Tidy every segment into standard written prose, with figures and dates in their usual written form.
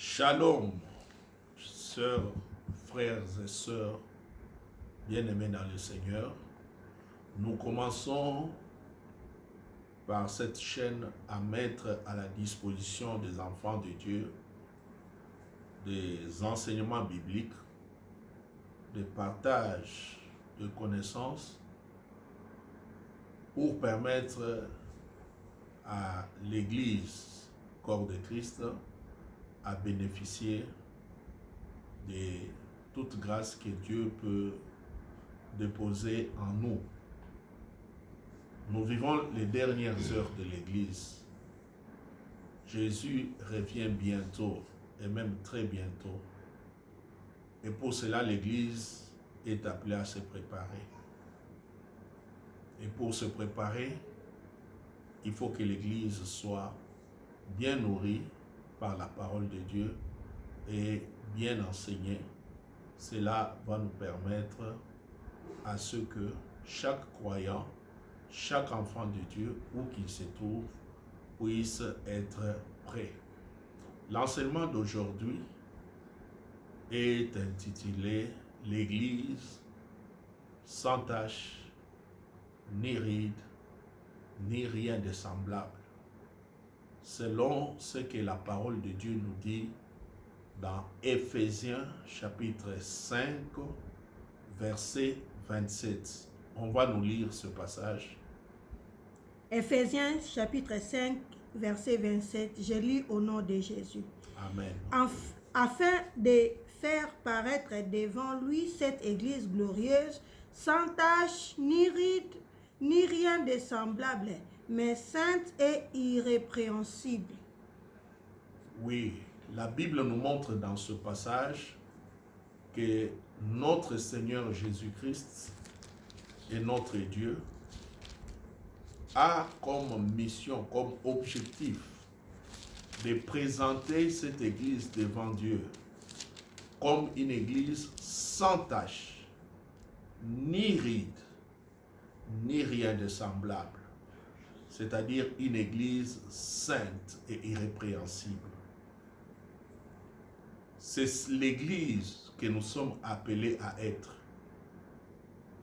Shalom, sœurs, frères et sœurs, bien-aimés dans le Seigneur. Nous commençons par cette chaîne à mettre à la disposition des enfants de Dieu des enseignements bibliques, des partages de connaissances pour permettre à l'Église, corps de Christ, à bénéficier de toute grâce que Dieu peut déposer en nous. Nous vivons les dernières heures de l'Église. Jésus revient bientôt, et même très bientôt. Et pour cela, l'Église est appelée à se préparer. Et pour se préparer, il faut que l'Église soit bien nourrie par la parole de Dieu et bien enseignée. Cela va nous permettre à ce que chaque croyant, chaque enfant de Dieu, où qu'il se trouve, puisse être prêt. L'enseignement d'aujourd'hui est intitulé « L'Église sans tache, ni ride, ni rien de semblable », selon ce que la parole de Dieu nous dit dans Éphésiens chapitre 5, verset 27. On va nous lire ce passage. Éphésiens chapitre 5, verset 27. Je lis au nom de Jésus. Amen. Afin de faire paraître devant lui cette église glorieuse, sans tache, ni ride, ni rien de semblable, mais sainte et irrépréhensible. Oui, la Bible nous montre dans ce passage que notre Seigneur Jésus-Christ et notre Dieu a comme mission, comme objectif de présenter cette église devant Dieu comme une église sans tache, ni ride, ni rien de semblable, c'est-à-dire une église sainte et irrépréhensible. C'est l'église que nous sommes appelés à être.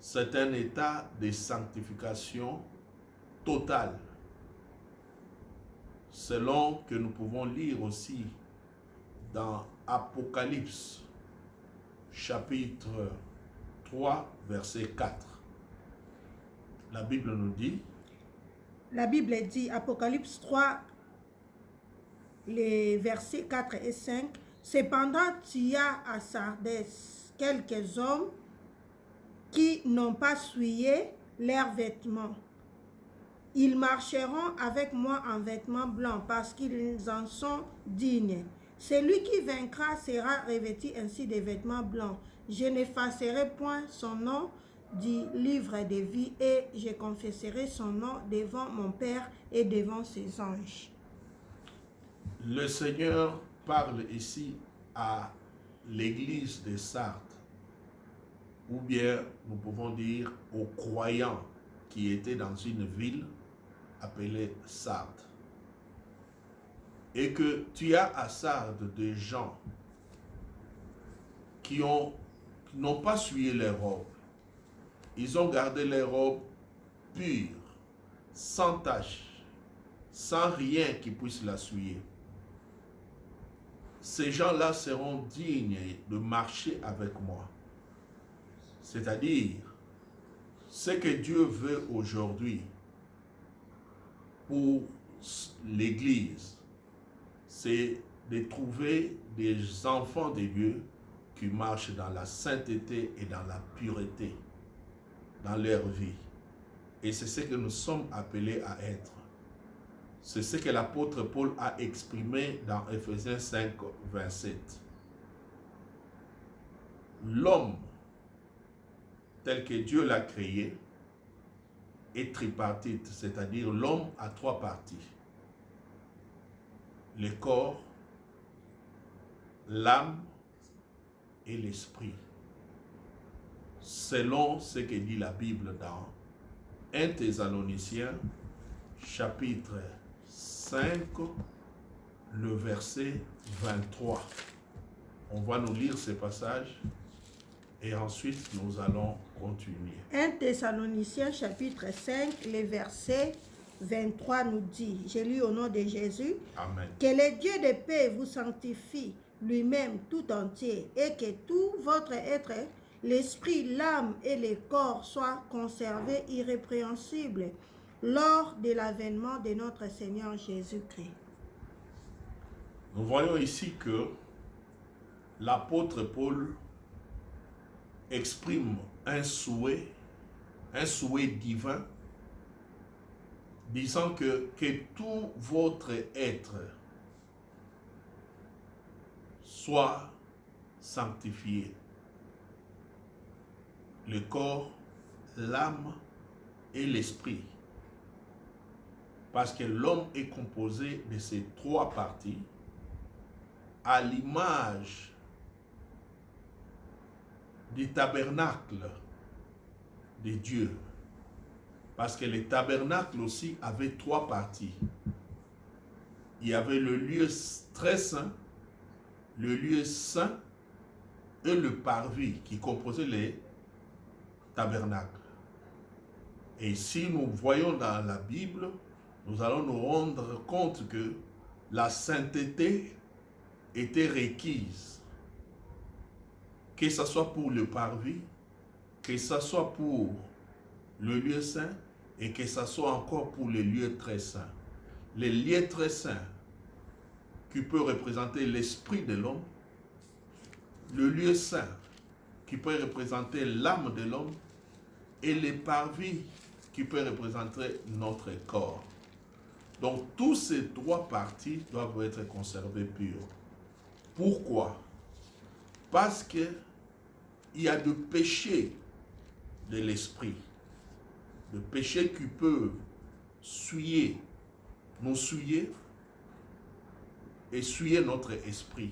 C'est un état de sanctification totale, selon que nous pouvons lire aussi dans Apocalypse, chapitre 3, verset 4. La Bible nous dit, Apocalypse 3, les versets 4 et 5, « Cependant, tu y as à Sardis quelques hommes qui n'ont pas souillé leurs vêtements. Ils marcheront avec moi en vêtements blancs parce qu'ils en sont dignes. Celui qui vaincra sera revêtu ainsi de vêtements blancs. Je n'effacerai point son nom du livre de vie et je confesserai son nom devant mon Père et devant ses anges. » Le Seigneur parle ici à l'église de Sardes, ou bien nous pouvons dire aux croyants qui étaient dans une ville appelée Sardes. Et que tu as à Sardes des gens qui n'ont pas souillé leurs robes. Ils ont gardé leurs robes pures, sans tache, sans rien qui puisse la souiller. Ces gens-là seront dignes de marcher avec moi. C'est-à-dire, ce que Dieu veut aujourd'hui pour l'Église, c'est de trouver des enfants de Dieu qui marchent dans la sainteté et dans la pureté dans leur vie. Et c'est ce que nous sommes appelés à être. C'est ce que l'apôtre Paul a exprimé dans Éphésiens 5, 27. L'homme, tel que Dieu l'a créé, est tripartite, c'est-à-dire l'homme a trois parties. Le corps, l'âme et l'esprit. Selon ce que dit la Bible dans 1 Thessaloniciens, chapitre 5, le verset 23. On va nous lire ces passages et ensuite nous allons continuer. 1 Thessaloniciens chapitre 5, les versets 23 nous dit, j'ai lu au nom de Jésus, Amen. que le Dieu de paix vous sanctifie lui-même tout entier et que tout votre être, l'esprit, l'âme et le corps soient conservés irrépréhensibles lors de l'avènement de notre Seigneur Jésus-Christ. Nous voyons ici que l'apôtre Paul exprime un souhait divin, disant que tout votre être soit sanctifié. Le corps, l'âme et l'esprit. Parce que l'homme est composé de ces trois parties à l'image du tabernacle de Dieu. Parce que le tabernacle aussi avait trois parties. Il y avait le lieu très saint, le lieu saint et le parvis qui composaient les tabernacles. Et si nous voyons dans la Bible, nous allons nous rendre compte que la sainteté était requise. Que ce soit pour le parvis, que ce soit pour le lieu saint et que ce soit encore pour les lieux très saints. Les lieux très saints qui peut représenter l'esprit de l'homme, le lieu saint qui peut représenter l'âme de l'homme et les parvis qui peut représenter notre corps. Donc, tous ces trois parties doivent être conservées pures. Pourquoi? Parce que il y a des péchés de l'esprit, des péchés qui peuvent nous souiller et souiller notre esprit.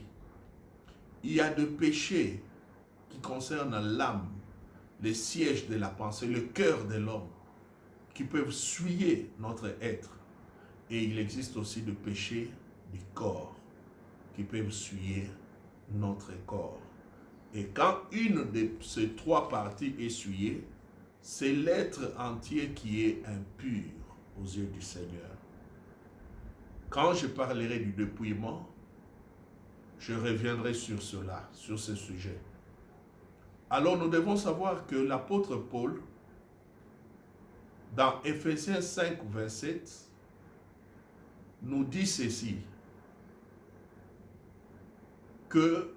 Il y a des péchés qui concernent l'âme, les sièges de la pensée, le cœur de l'homme, qui peuvent souiller notre être. Et il existe aussi des péchés du corps qui peuvent souiller notre corps. Et quand une de ces trois parties est souillée, c'est l'être entier qui est impur aux yeux du Seigneur. Quand je parlerai du dépouillement, je reviendrai sur cela, sur ce sujet. Alors nous devons savoir que l'apôtre Paul, dans Éphésiens 5, 27, nous dit ceci, que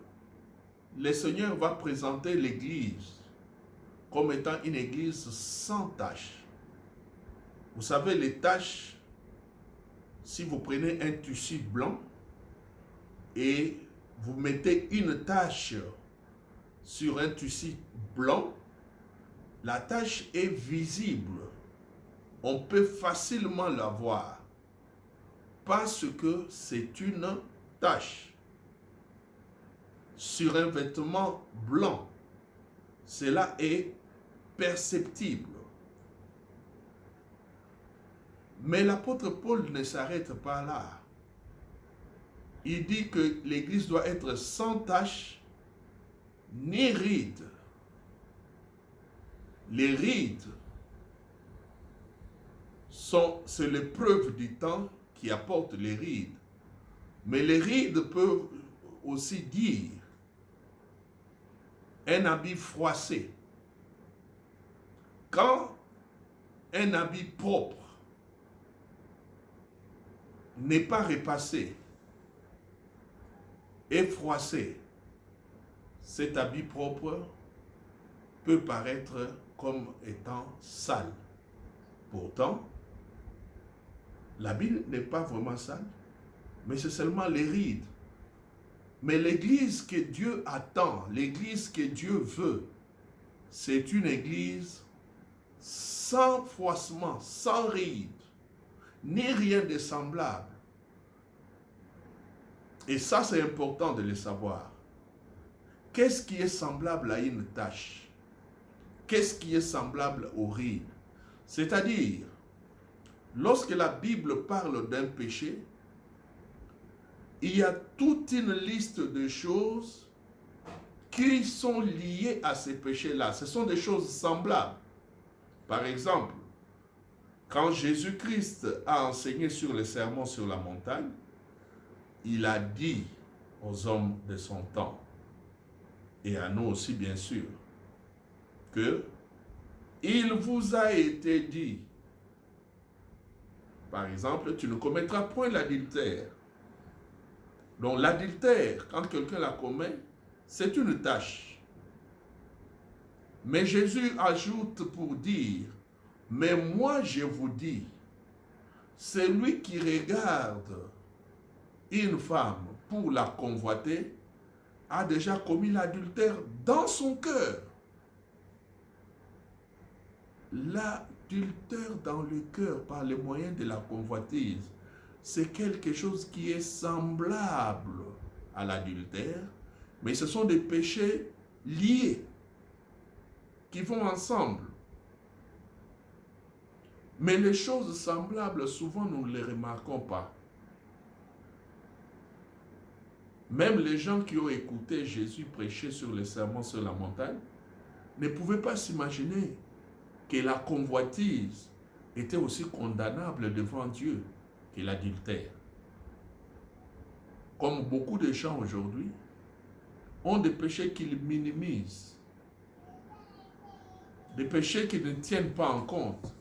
le Seigneur va présenter l'Église comme étant une Église sans tache. Vous savez, les taches, si vous prenez un tissu blanc et vous mettez une tache sur un tissu blanc, la tache est visible. On peut facilement la voir parce que c'est une tache. Sur un vêtement blanc, cela est perceptible. Mais l'apôtre Paul ne s'arrête pas là. Il dit que l'Église doit être sans tache ni ride. Les rides c'est l'épreuve du temps qui apporte les rides. Mais les rides peuvent aussi dire un habit froissé. Quand un habit propre n'est pas repassé et froissé, cet habit propre peut paraître comme étant sale. Pourtant, l'habit n'est pas vraiment sale, mais c'est seulement les rides. Mais l'église que Dieu attend, l'église que Dieu veut, c'est une église sans froissement, sans rides, ni rien de semblable. Et ça, c'est important de le savoir. Qu'est-ce qui est semblable à une tache? Qu'est-ce qui est semblable aux rides? C'est-à-dire, lorsque la Bible parle d'un péché, il y a toute une liste de choses qui sont liées à ces péchés-là. Ce sont des choses semblables. Par exemple, quand Jésus-Christ a enseigné sur le sermon sur la montagne, il a dit aux hommes de son temps, et à nous aussi bien sûr, que il vous a été dit, par exemple, tu ne commettras point l'adultère. Donc l'adultère, quand quelqu'un la commet, c'est une tâche. Mais Jésus ajoute pour dire, mais moi je vous dis, celui qui regarde une femme pour la convoiter a déjà commis l'adultère dans son cœur. L'adultère dans le cœur par le moyen de la convoitise, c'est quelque chose qui est semblable à l'adultère, mais ce sont des péchés liés, qui vont ensemble. Mais les choses semblables, souvent, nous ne les remarquons pas. Même les gens qui ont écouté Jésus prêcher sur le sermon sur la montagne ne pouvaient pas s'imaginer que la convoitise était aussi condamnable devant Dieu que l'adultère. Comme beaucoup de gens aujourd'hui ont des péchés qu'ils minimisent, des péchés qui ne tiennent pas en compte.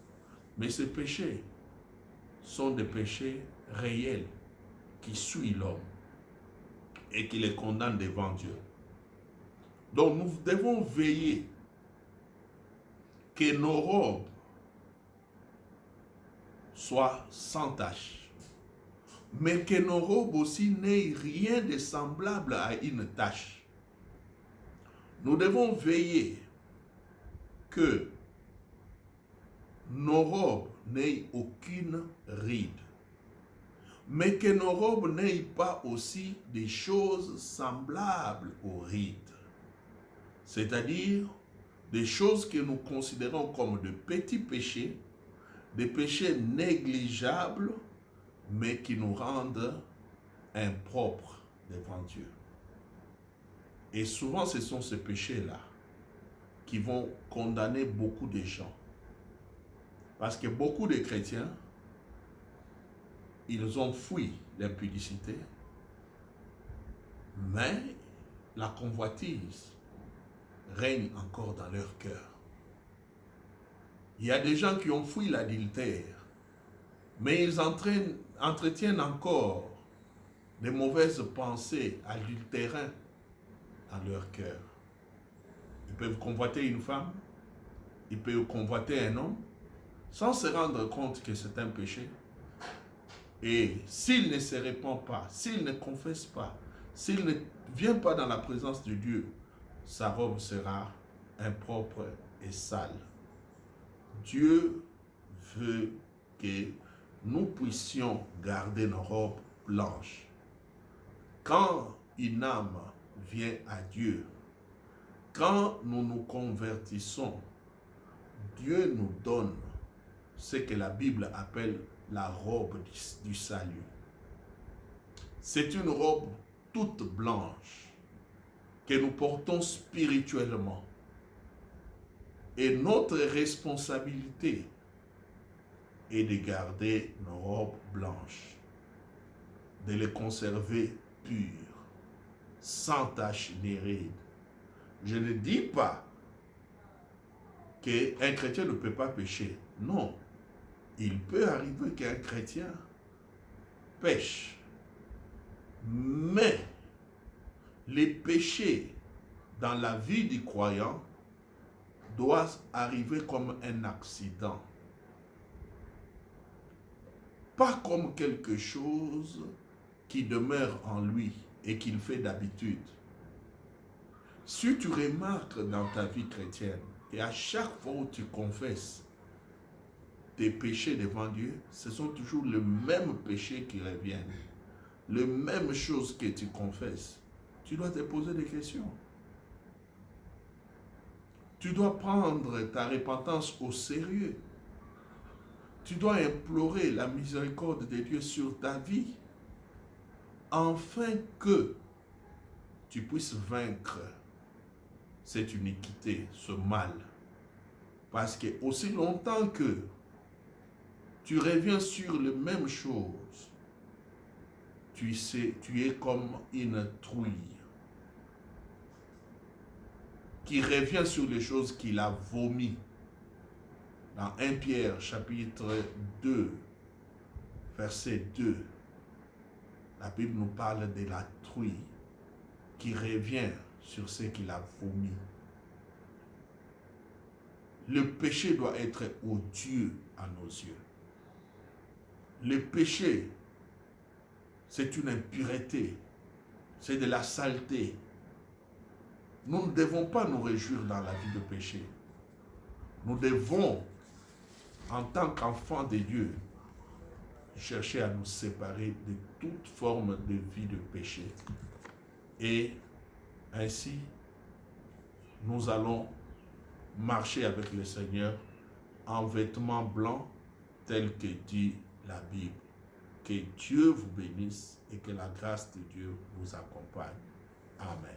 Mais ces péchés sont des péchés réels qui suivent l'homme et qui les condamnent devant Dieu. Donc nous devons veiller que nos robes soient sans tache, mais que nos robes aussi n'aient rien de semblable à une tache. Nous devons veiller que nos robes n'aient aucune ride, mais que nos robes n'aient pas aussi des choses semblables aux rides, c'est-à-dire des choses que nous considérons comme de petits péchés, des péchés négligeables, mais qui nous rendent impropres devant Dieu. Et souvent, ce sont ces péchés-là qui vont condamner beaucoup de gens. Parce que beaucoup de chrétiens, ils ont fui l'impudicité, mais la convoitise règne encore dans leur cœur. Il y a des gens qui ont fui l'adultère, mais ils entretiennent encore des mauvaises pensées adultérantes dans leur cœur. Ils peuvent convoiter une femme, ils peuvent convoiter un homme, sans se rendre compte que c'est un péché. Et s'il ne se répand pas, s'il ne confesse pas, s'il ne vient pas dans la présence de Dieu, sa robe sera impropre et sale. Dieu veut que nous puissions garder nos robes blanches. Quand une âme vient à Dieu, quand nous nous convertissons, Dieu nous donne ce que la Bible appelle la robe du salut. C'est une robe toute blanche que nous portons spirituellement. Et notre responsabilité est de garder nos robes blanches, de les conserver pures, sans tache ni ride. Je ne dis pas qu'un chrétien ne peut pas pécher. Non. Il peut arriver qu'un chrétien pêche. Mais les péchés dans la vie du croyant doivent arriver comme un accident. Pas comme quelque chose qui demeure en lui et qu'il fait d'habitude. Si tu remarques dans ta vie chrétienne, et à chaque fois où tu confesses tes péchés devant Dieu, ce sont toujours les mêmes péchés qui reviennent. Les mêmes choses que tu confesses. Tu dois te poser des questions. Tu dois prendre ta repentance au sérieux. Tu dois implorer la miséricorde de Dieu sur ta vie. afin que tu puisses vaincre cette iniquité, ce mal. Parce que aussi longtemps que tu reviens sur les mêmes choses, tu es comme une trouille qui revient sur les choses qu'il a vomies. Dans 1 Pierre chapitre 2, verset 2, la Bible nous parle de la trouille qui revient sur ce qu'il a vomi. Le péché doit être odieux à nos yeux. Le péché, c'est une impureté, c'est de la saleté. Nous ne devons pas nous réjouir dans la vie de péché. Nous devons, en tant qu'enfants de Dieu, chercher à nous séparer de toute forme de vie de péché. Et ainsi, nous allons marcher avec le Seigneur en vêtements blancs, tels que dit la Bible. Que Dieu vous bénisse et que la grâce de Dieu vous accompagne. Amen.